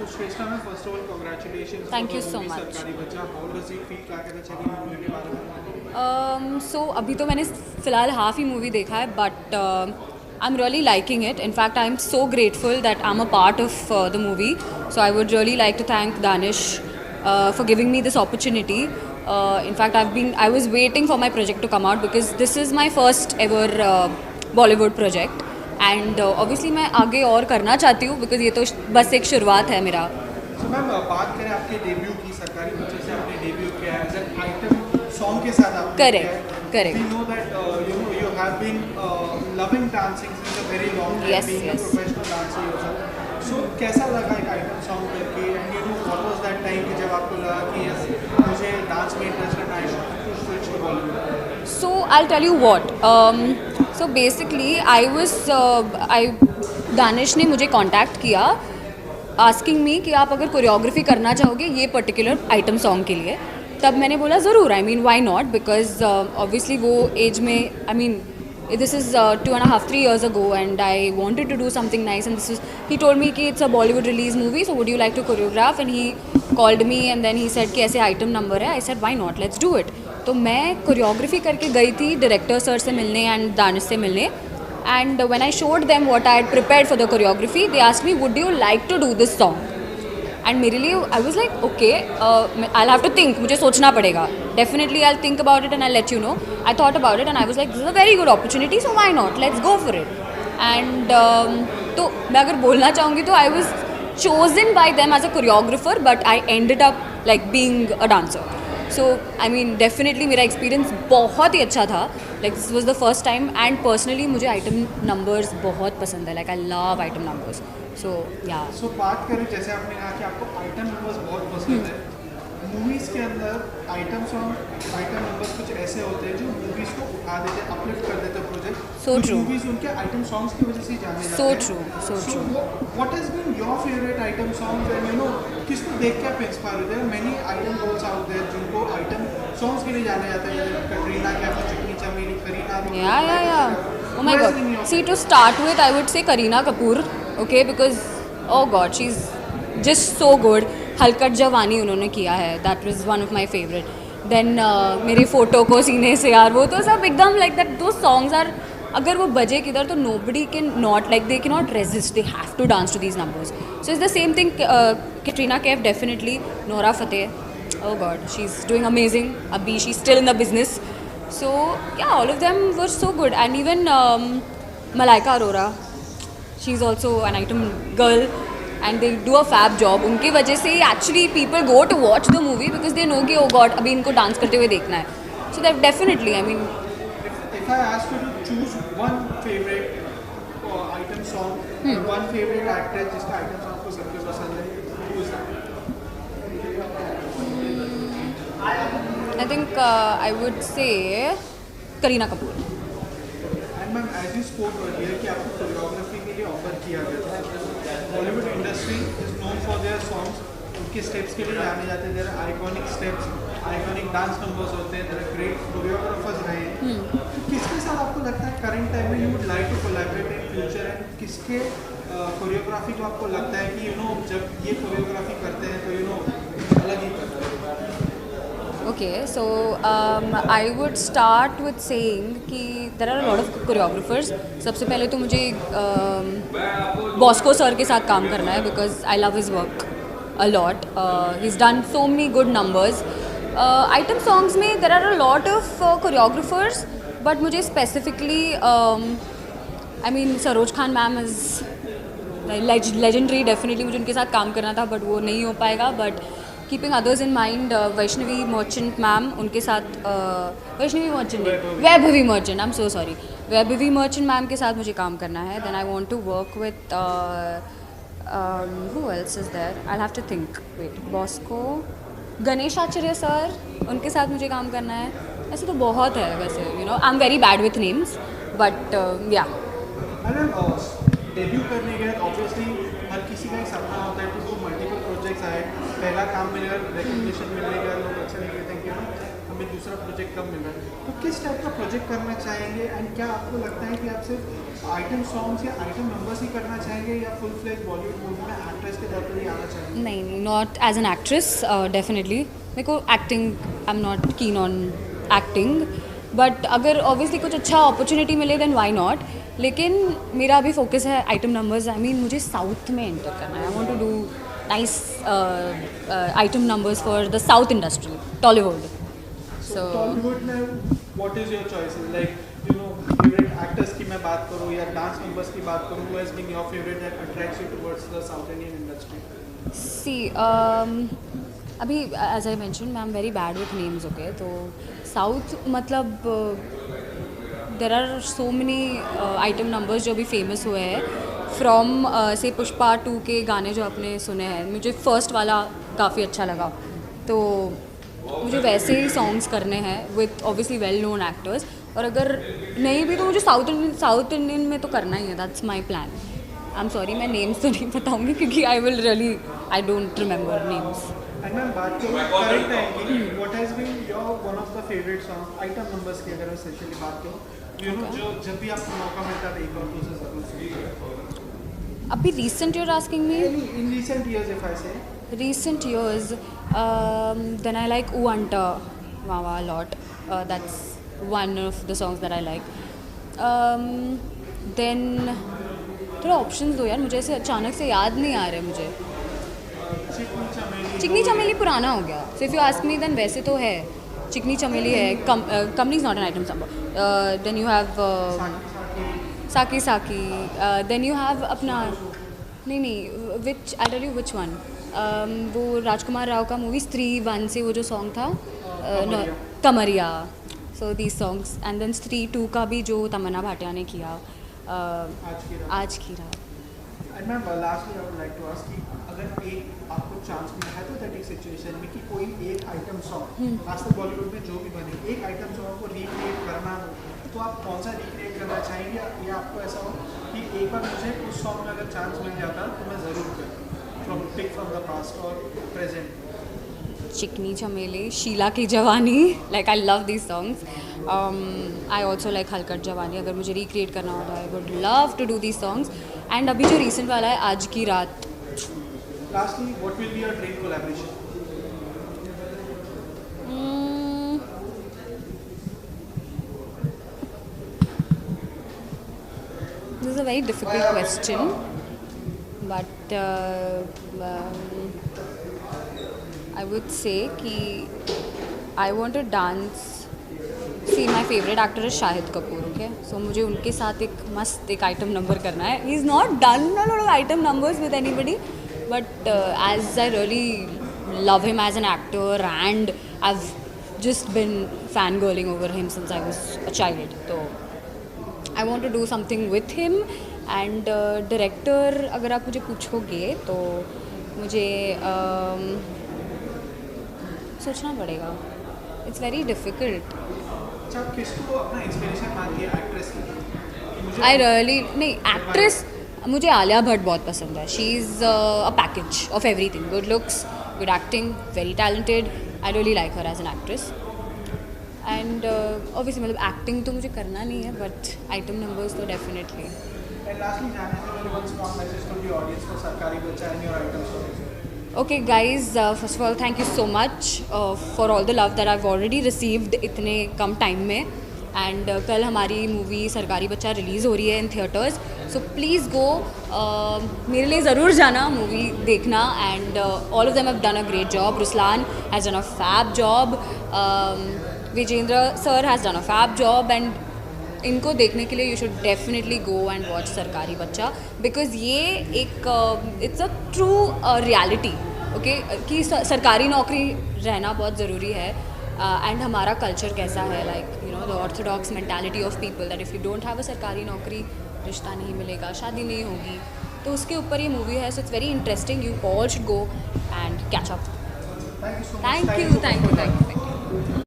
So Shrestha ma'am, first of all, congratulations for thank the you so movie much. सरकारी बच्चा. How does it feel? क्या कहना चाहिए movie के बारे में? सो अभी तो मैंने फ़िलहाल हाफ ही मूवी देखा है, but I am really liking it. In fact I am so grateful that I am a part of the movie. So I would really like to thank Danish for giving me this opportunity. In fact I was waiting for my project to come out because this is my first ever Bollywood project. And obviously मैं आगे और करना चाहती हूँ because ये तो बस एक शुरुआत है मेरा. So मैम, बात करें आपके डेब्यू की, सरकारी बच्चे से आपने डेब्यू किया है एज एन आइटम सॉन्ग के साथ आपने किया है. Correct correct. We know that you have been loving dancing since a very long time, Yes, being yes. a professional dancer yourself. So कैसा लगा एक आइटम सॉन्ग करके, and what was that time कि जब आपको लगा कि yes, मुझे डांस में इंटरेस्ट है, I should to switch to Bollywood? So I'll tell you what. So basically, Danish ने मुझे कांटेक्ट किया आस्किंग मी कि आप अगर कोरियोग्राफी करना चाहोगे ये पर्टिकुलर आइटम सॉन्ग के लिए. तब मैंने बोला ज़रूर, I mean why not, because obviously वो एज में, I mean this is 2.5-3 years ago and I wanted to do something nice, and he told me कि it's a Bollywood release movie, so would you like to choreograph, and he called me and then he said कि ऐसे item number है. I said why not, let's do it. तो मैं choreography करके गई थी director sir से मिलने एंड दानिश से मिलने. And when I showed them what I had prepared for the choreography, they asked me would you like to do this song. And मेरे लिए I was like okay, I have to think, मुझे सोचना पड़ेगा. Definitely I think about it and I let you know. I thought about it and I was like this is a very good opportunity, so why not, let's go for it. And तो मैं अगर बोलना चाहूँगी तो I was chosen by them as a choreographer, but I ended up like being a dancer. So I mean definitely मेरा experience बहुत ही अच्छा था. Like this was the first time, and personally मुझे item numbers बहुत पसंद है. Like I love item numbers. So yeah. So बात करें, जैसे आपने कहा कि आपको आइटम नंबर्स बहुत पसंद है, मूवीज़ के अंदर आइटम सॉन्ग, आइटम नंबर्स कुछ ऐसे होते हैं जो मूवीज़ को उठा देते हैं, अपलिफ्ट कर देते हैं प्रोजेक्ट. So true. मूवीज़ उनके आइटम सॉन्ग्स की वजह से ही जाने जाते So हैं. true, so true. What has been your favourite item songs, and किसको देख के आप इंस्पायर होते हैं? Many item girls out there जिनको आइटम सॉन्ग्स के लिए जाने जाते हैं, जैसे कटरीना कैफ, चिकनी चमेली, Kareena. Yeah. Oh my God. See, to start with, I would say Kareena Kapoor, okay, because oh God, she's just so good. हलकट जवानी उन्होंने किया है, that was one of my favourite. Then मेरे फ़ोटो को सीने से यार, वो तो सब एकदम लाइक दैट. दो सॉन्ग्स आर, अगर वो बजे किधर तो nobody can not, like they can not resist, they have to dance to these numbers. So is the same thing. Katrina Kaif definitely. Nora Fateh, oh God, she's doing amazing. Abhi, she's still in the business. So yeah, all of them were so good. And even Malaika Arora, she's also an item girl and they do a fab job. उनकी वजह से actually people go to watch the movie because they know कि oh God, अभी इनको dance करते हुए देखना है. So that definitely, I mean. If I ask you to choose one favorite item song, one favorite actor जिसका item song को सबसे पसंद है, who is that? I think I would say Kareena Kapoor. And ma'am, as you spoke earlier कि आपको choreography के लिए offer किया गया था. Bollywood industry is known for their songs. उनके स्टेप्स के लिए जाने जाते हैं. Their iconic steps, iconic dance numbers होते हैं. देयर ग्रेट कोरियोग्राफर्स रहे. तो किसके साथ आपको लगता है करंट टाइम में you would like to collaborate in future, and किसके कोरियोग्राफी को आपको लगता है कि जब ये कोरियोग्राफी करते हैं तो अलग ही करते हैं? Okay, so I would start with saying कि there are a lot of choreographers. सबसे पहले तो मुझे बॉस्को सर के साथ काम करना है because I love his work a lot. He's done so many good numbers. Item songs में there are a lot of choreographers, but मुझे specifically I mean Saroj Khan ma'am is legendary. Definitely मुझे उनके साथ काम करना था but वो नहीं हो पाएगा. But keeping others in mind, Vaishnavi Merchant ma'am, उनके साथ Vaibhavi Merchant, I am so sorry, Vaibhavi Merchant ma'am के साथ मुझे काम करना है. Then I want to work with who else is there, I have to think, wait, Bosco, Ganesh Acharya sir, उनके साथ मुझे काम करना है. ऐसे तो बहुत है वैसे, आई am very bad with names but या. डेब्यू करने के बाद ऑब्वियसली हर किसी का एक सपना होता है कि वो मल्टीपल प्रोजेक्ट्स आए, पहला काम मिलेगा, रिकग्निशन मिलेगा, लोग अच्छा नहीं कहते हैं कि हमें दूसरा प्रोजेक्ट कब मिल रहा है, तो किस टाइप का प्रोजेक्ट करना चाहेंगे एंड क्या आपको लगता है कि आप सिर्फ आइटम सॉन्ग्स या आइटम नंबर्स ही करना चाहेंगे या फुल फ्लेज बॉलीवुड मूवी में एक्ट्रेस के तौर पर ही आना चाहेंगे? नहीं नहीं, not as an actress definitely. मेरे को acting, I am not keen on acting, but अगर ऑब्वियसली कुछ अच्छा अपॉर्चुनिटी मिले देन व्हाई नॉट। लेकिन मेरा अभी फोकस है आइटम नंबर्स। आई मीन मुझे साउथ में एंटर करना है। I want to do nice item numbers for the south industry, Tollywood. So Tollywood में what is your choices, like you know favorite actors की मैं बात करूँ या डांस नंबर्स की बात करूँ, who has been your favorite that attracts you towards the South Indian industry? See अभी as I mention, I am very bad with names, okay. तो साउथ मतलब there are so many item numbers जो अभी famous हुए हैं from से पुष्पा 2 के गाने जो आपने सुने हैं। मुझे फर्स्ट वाला काफ़ी अच्छा लगा, तो मुझे वैसे ही सॉन्ग्स करने हैं with obviously well known actors. और अगर नहीं भी तो मुझे साउथ इंडियन में तो करना ही है। That's my plan. I am sorry, मैं नेम्स तो नहीं बताऊंगी क्योंकि I don't remember names. And ma'am बात करूँ करंट टाइम की, what has been your one of the favourite song item numbers की अगर मैं स्पेशली बात करूँ, यू नो जो जब भी आपको मौका मिलता है एक बार तो उसे जरूर सुनिए। अभी recent you're asking me? In recent years if I से Recent years, then I like Uanta Wawa a lot. That's one of the songs that I like. Then थोड़ा ऑप्शंस दो यार, मुझे ऐसे अचानक से याद नहीं आ रहे मुझे। चिकनी चमेली पुराना हो गया। So if you ask me, then वैसे तो है चिकनी चमेली है। Company is not an item number. Then you have Saki Saki. Then you have अपना नहीं which I tell you which one. वो राजकुमार राव का मूवी स्त्री 1 से वो जो सॉन्ग था Kamariya. So these songs and then Stree 2 का भी जो तमन्ना भाटिया ने किया, आज की रात। And ma'am lastly I would like to ask कि अगर एक आपको चांस मिला हाइपोथेटिक सिचुएशन में कि कोई एक आइटम सॉन्ग आज तक बॉलीवुड में जो भी बने, एक आइटम सॉन्ग को रिक्रिएट करना हो तो आप कौन सा रिक्रिएट करना चाहेंगे, या आपको ऐसा हो कि एक बार मुझे उस सॉन्ग में अगर चांस मिल जाता तो मैं ज़रूर करता from the past or present? चिकनी चमेली, शीला की जवानी, like I love these songs. I also like हलकट जवानी। अगर मुझे रिक्रिएट करना होता है, I would love to do these songs. And अभी जो रिसेंट वाला है आज की रात। Lastly, what will be your dream collaboration? This is a very difficult question. But I would say कि I want to dance. See, my favorite actor is Shahid Kapoor, okay? So मुझे उनके साथ एक मस्त एक आइटम नंबर करना है. He's not done a lot of item numbers with anybody, but as I really love him as an actor and I've just been fangirling over him since I was a child. So I want to do something with him. And director अगर आप मुझे पूछोगे तो मुझे सोचना पड़ेगा. It's very difficult. किसको अपना इंस्पिरेशन मानती है एक्ट्रेस की? आई रियली नहीं, एक्ट्रेस मुझे आलिया भट्ट बहुत पसंद है. She is a package of everything. Good looks, good acting, very talented. I really like her as an actress. And obviously मतलब एक्टिंग तो मुझे करना नहीं है, बट आइटम नंबर्स तो definitely. And lastly, Jana, one strong message to the audience for Sarkari Bacha and your item songs. Okay guys, first of all thank you so much for all the love that I've already received इतने कम time में. And कल हमारी movie सरकारी बच्चा release हो रही है in theatres. So please go, मेरे लिए ज़रूर जाना मूवी देखना. And all of them have done a great job. Ruslaan has done a fab job. Vijender sir has done a fab job. And इनको देखने के लिए you should definitely go and watch Sarkari Baccha, because ये एक it's a true reality, okay, कि सरकारी नौकरी रहना बहुत ज़रूरी है. एंड हमारा कल्चर कैसा है, like you know the Orthodox mentality of people that if you don't have a सरकारी नौकरी रिश्ता नहीं मिलेगा, शादी नहीं होगी. तो उसके ऊपर ये मूवी है. So it's very interesting. You all should go and catch up. Thank you so much. Thank you.